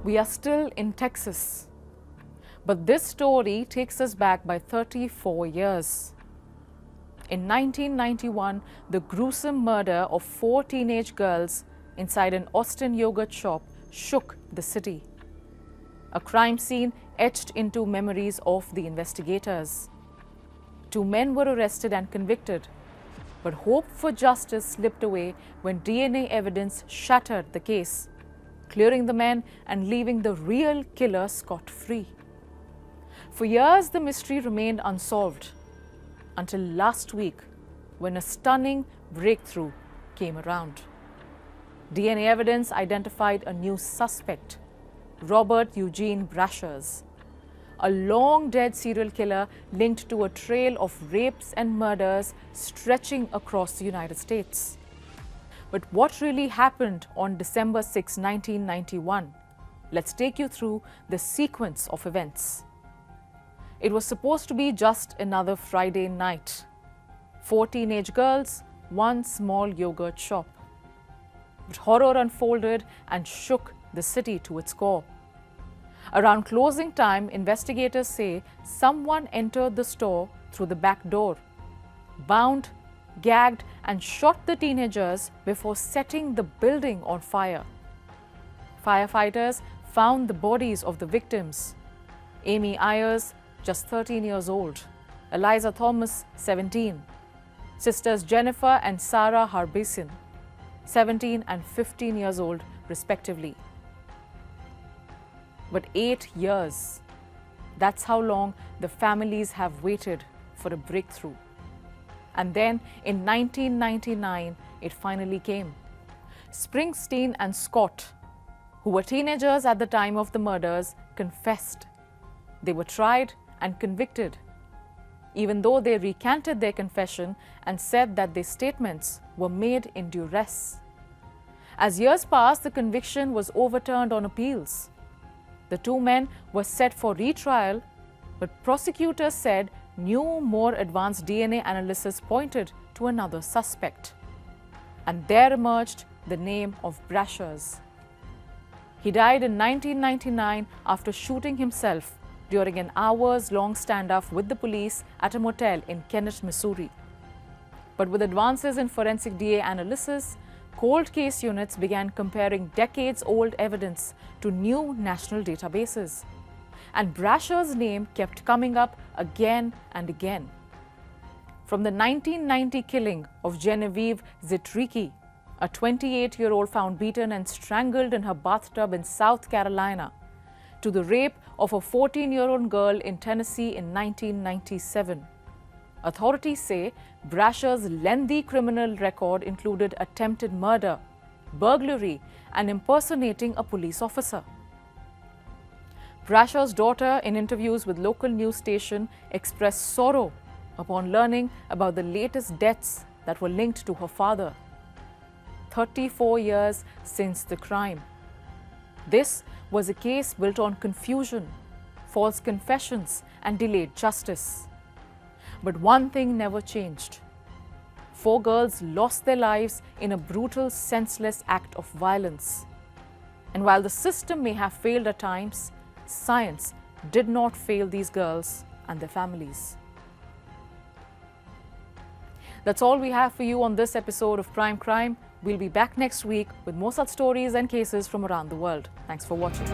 We are still in Texas. But this story takes us back by 34 years. In 1991, the gruesome murder of 4 teenage girls inside an Austin yogurt shop shook the city. A crime scene etched into memories of the investigators. 2 men were arrested and convicted, but hope for justice slipped away when DNA evidence shattered the case, clearing the men and leaving the real killer scot-free. For years, the mystery remained unsolved, until last week when a stunning breakthrough came around. DNA evidence identified a new suspect, Robert Eugene Brashers, a long-dead serial killer linked to a trail of rapes and murders stretching across the United States. But what really happened on December 6, 1991? Let's take you through the sequence of events. It was supposed to be just another Friday night. 4 teenage girls, 1 small yogurt shop. But horror unfolded and shook the city to its core. Around closing time, investigators say someone entered the store through the back door, bound, gagged, and shot the teenagers before setting the building on fire. Firefighters found the bodies of the victims: Amy Ayers, just 13 years old, Eliza Thomas, 17, sisters Jennifer and Sarah Harbison, 17 and 15 years old, respectively. But 8 years, that's how long the families have waited for a breakthrough. And then in 1999, it finally came. Springsteen and Scott, who were teenagers at the time of the murders, confessed. They were tried and convicted, even though they recanted their confession and said that their statements were made in duress. As years passed, the conviction was overturned on appeals. The 2 men were set for retrial, but prosecutors said new, more advanced DNA analysis pointed to another suspect. And there emerged the name of Brashers. He died in 1999 after shooting himself during an hours-long standoff with the police at a motel in Kennett, Missouri. But with advances in forensic DNA analysis, cold case units began comparing decades-old evidence to new national databases. And Brasher's name kept coming up again and again. From the 1990 killing of Genevieve Zitricki, a 28-year-old found beaten and strangled in her bathtub in South Carolina, to the rape of a 14-year-old girl in Tennessee in 1997. Authorities say Brasher's lengthy criminal record included attempted murder, burglary, and impersonating a police officer. Brasher's daughter, in interviews with local news station, expressed sorrow upon learning about the latest deaths that were linked to her father. 34 years since the crime. This was a case built on confusion, false confessions, and delayed justice. But one thing never changed. 4 girls lost their lives in a brutal, senseless act of violence. And while the system may have failed at times, science did not fail these girls and their families. That's all we have for you on this episode of Prime Crime. We'll be back next week with more such stories and cases from around the world. Thanks for watching.